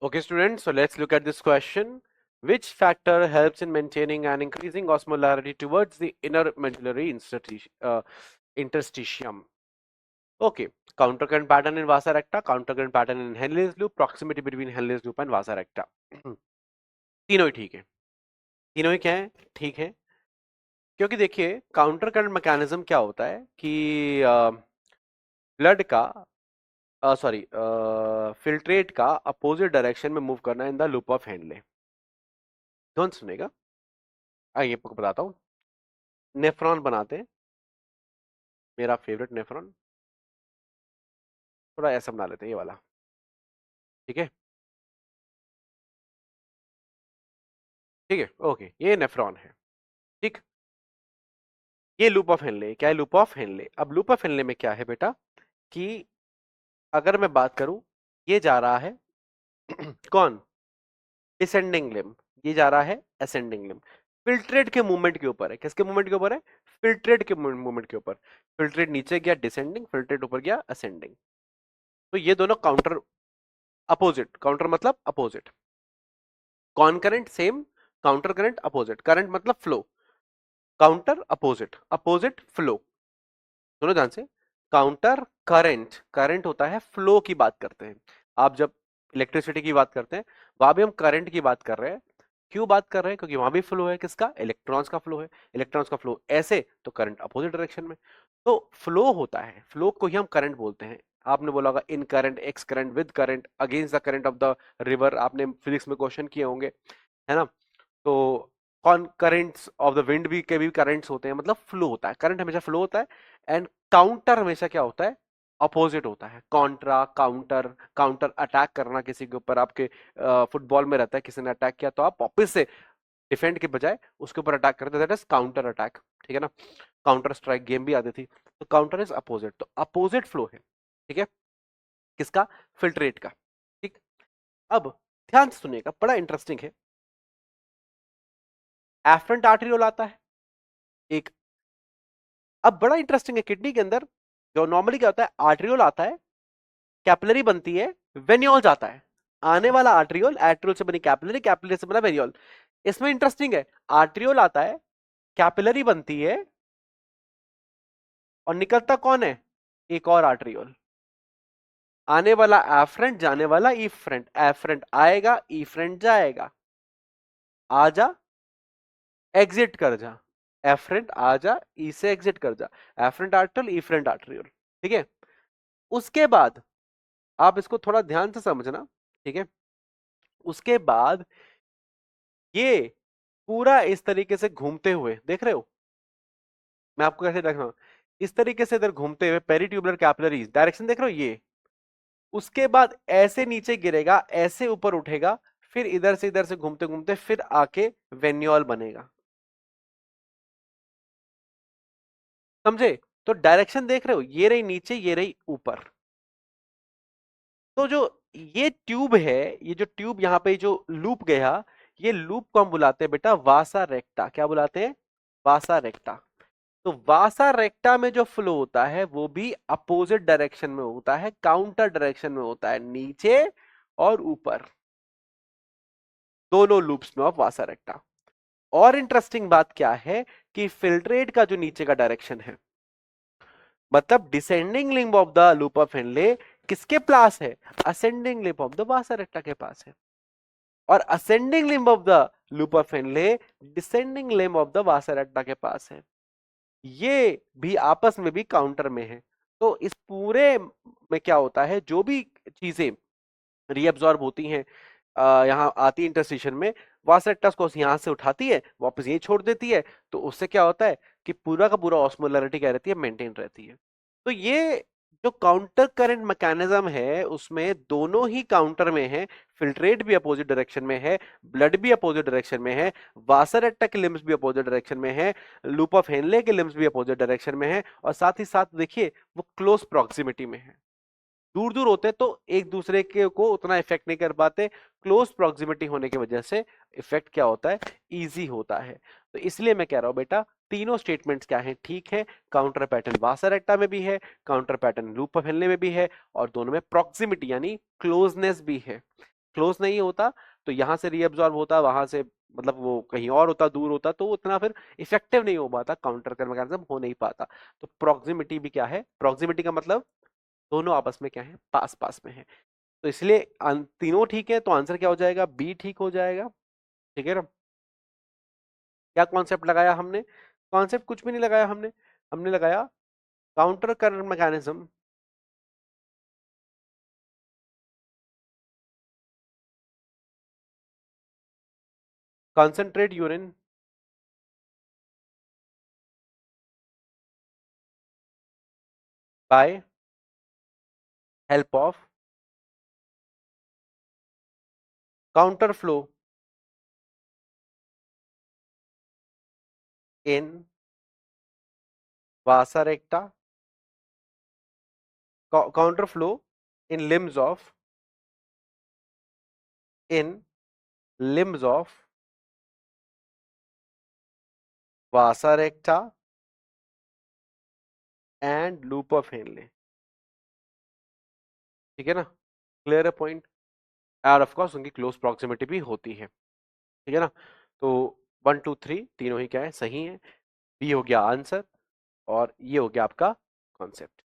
Okay, students, so let's look at this question. Which factor helps in maintaining and increasing osmolarity towards the inner medullary interstitium? Okay, counter current pattern in vasa recta, counter current pattern in Henle's loop, proximity between Henle's loop and vasa recta. तीनों ही ठीक है, तीनों ही क्या है, ठीक है, क्योंकि देखिए काउंटर करंट मैकेनिज्म क्या होता है कि ब्लड का सॉरी फिल्ट्रेट का अपोजिट डायरेक्शन में मूव करना in the loop of Henle. कौन सुनेगा? आइए आपको बताता हूँ। नेफ्रॉन बनाते हैं, मेरा फेवरेट नेफ्रॉन, थोड़ा ऐसा बना लेते हैं, ये वाला, ठीक है, ठीक है, ओके, ये नेफ्रॉन है, ठीक। ये लूप ऑफ हेनले, क्या है? Loop of Henle. अब लूप ऑफ हेनले में क्या है बेटा कि अगर मैं बात करूं, ये जा रहा है कौन? डिसेंडिंग लिम्ब, ये जा रहा है असेंडिंग लिम्ब। फिल्ट्रेट के मूवमेंट के ऊपर है, किसके मूवमेंट के ऊपर है? फिल्ट्रेट के मूवमेंट के ऊपर। फिल्ट्रेट नीचे गया डिसेंडिंग, फिल्ट्रेट ऊपर गया असेंडिंग। तो ये दोनों काउंटर अपोजिट, काउंटर मतलब opposite, concurrent same, counter current opposite, current मतलब flow, counter opposite, opposite flow, दोनों ध्यान से। काउंटर करंट, करंट होता है फ्लो की बात करते हैं। आप जब इलेक्ट्रिसिटी की बात करते हैं वहां भी हम करंट की बात कर रहे हैं। क्यों बात कर रहे हैं? क्योंकि वहां भी फ्लो है, किसका? इलेक्ट्रॉन्स का फ्लो है। इलेक्ट्रॉन्स का फ्लो ऐसे तो करंट अपोजिट डायरेक्शन में। तो फ्लो होता है, फ्लो को ही हम करंट बोलते हैं। आपने बोला होगा in current, x current, with current, against the current of the river, आपने फिजिक्स में क्वेश्चन किए होंगे, है ना? तो कौन करेंट्स ऑफ द विंड भी के भी करंट्स होते हैं, मतलब फ्लो होता है, करंट हमेशा फ्लो होता है। एंड काउंटर हमेशा क्या होता है? अपोजिट होता है। कॉन्ट्रा, काउंटर, काउंटर अटैक करना किसी के ऊपर, आपके फुटबॉल में रहता है, किसी ने अटैक किया तो आप वापस से डिफेंड के बजाय उसके ऊपर अटैक करते, दैट इज काउंटर अटैक, ठीक है ना? काउंटर स्ट्राइक गेम भी आती थी। तो काउंटर इज अपोजिट, तो अपोजिट फ्लो है, ठीक है, किसका? फिल्ट्रेट का, ठीक। अब ध्यान से सुनिएगा, बड़ा इंटरेस्टिंग है। एफरेंट आर्टेरियोल आता है एक। अब बड़ा इंटरेस्टिंग है, किडनी के अंदर जो नॉर्मली क्या होता है, आर्टेरियोल आता है, कैपिलरी बनती है, वेन्योल जाता है। आने वाला आर्टेरियोल, आर्टेरियोल से बनी कैपिलरी, कैपिलरी से बना वेन्योल। इसमें इंटरेस्टिंग है, आर्टेरियोल आता है, कैपिलरी बनती है, और निकलता कौन है? एक और आर्टेरियोल। आने वाला एफरेंट, जाने वाला इफरेंट, एफरेंट आएगा, इफरेंट जाएगा। आजा, एग्जिट कर जा, एफरेंट आजा, ई से एग्जिट कर जा, एफरेंट आर्टेरियोल, इफरेंट आर्टेरियोल, ठीक है। उसके बाद आप इसको थोड़ा ध्यान से समझना, ठीक है। उसके बाद ये पूरा इस तरीके से घूमते हुए, देख रहे हो मैं आपको कैसे देख रहा हूं? इस तरीके से इधर घूमते हुए पेरिट्यूबुलर कैपिलरीज, डायरेक्शन देख रहे हो ये। उसके बाद ऐसे नीचे गिरेगा, ऐसे ऊपर उठेगा, फिर इधर से घूमते घूमते फिर आके वेन्योल बनेगा। समझे? तो डायरेक्शन देख रहे हो, ये रही नीचे, ये रही ऊपर। तो जो ये ट्यूब है, ये जो ट्यूब यहाँ पे जो लूप गया, ये लूप को हम बुलाते हैं बेटा वासा रेक्टा। क्या बुलाते हैं? वासा रेक्टा। तो वासा रेक्टा में जो फ्लो होता है वो भी अपोजिट डायरेक्शन में होता है, काउंटर डायरेक्शन में होता है, नीचे और ऊपर, दोनों लूप्स में ऑफ वासा रेक्टा। और इंटरेस्टिंग बात क्या है कि फिल्ट्रेट का जो नीचे का डायरेक्शन है, मतलब descending limb of the loop of Henle किसके पास है? असेंडिंग लिंब ऑफ द वासा रेक्टा के पास है। और ascending limb of the loop of Henle descending limb of the वासा रेक्टा के पास है। ये भी आपस में भी काउंटर में है। तो इस पूरे में क्या होता है, जो भी चीजें रीअब्सॉर्ब होती हैं, यहाँ आती है इंटरस्टिशन में, वासेक्टस को यहाँ से उठाती है, वापस यही छोड़ देती है। तो उससे क्या होता है कि पूरा का पूरा ऑस्मोलैरिटी क्या रहती है? मेंटेन रहती है। तो ये जो काउंटर करंट मैकेनिज्म है उसमें दोनों ही काउंटर में है। फिल्ट्रेट भी अपोजिट डायरेक्शन में है, ब्लड भी अपोजिट डायरेक्शन में है, वासरेक्टा के लिम्स भी अपोजिट डायरेक्शन में है, लूप ऑफ हेनले के लिम्स भी अपोजिट डायरेक्शन में है, और साथ ही साथ देखिए वो क्लोज प्रॉक्सिमिटी में है। दूर दूर होते तो एक दूसरे के को उतना इफेक्ट नहीं कर पाते, क्लोज प्रॉक्सिमिटी होने की वजह से इफेक्ट क्या होता है? इजी होता है। तो इसलिए मैं कह रहा हूं बेटा तीनों स्टेटमेंट्स क्या है? ठीक है, काउंटर पैटर्न वासरेक्टा में भी है, counter pattern loop of Henle में भी है, और दोनों में प्रॉक्सिमिटी यानी क्लोजनेस भी है। क्लोज नहीं होता तो यहाँ से रीअब्जॉर्ब होता, वहां से मतलब वो कहीं और होता, दूर होता, तो वो उतना फिर इफेक्टिव नहीं हो पाता, काउंटर का मैकेनिज्म हो नहीं पाता। तो प्रॉक्सिमिटी भी क्या है, प्रॉक्सिमिटी का मतलब दोनों आपस में क्या है, पास पास में है। तो इसलिए तीनों ठीक है, तो आंसर क्या हो जाएगा, बी ठीक हो जाएगा। ठीक है ना। क्या कॉन्सेप्ट लगाया हमने, कॉन्सेप्ट कुछ भी नहीं लगाया हमने, हमने लगाया counter current mechanism concentrate urine by help of counter flow in vasa recta, counter flow in limbs of vasa recta and loop of Henle। ठीक है ना, क्लियर है पॉइंट। और ऑफ कोर्स उनकी क्लोज प्रॉक्सिमिटी भी होती है। ठीक है ना। तो 1 2 3 तीनों ही क्या है, सही है। बी हो गया आंसर और ये हो गया आपका कॉन्सेप्ट।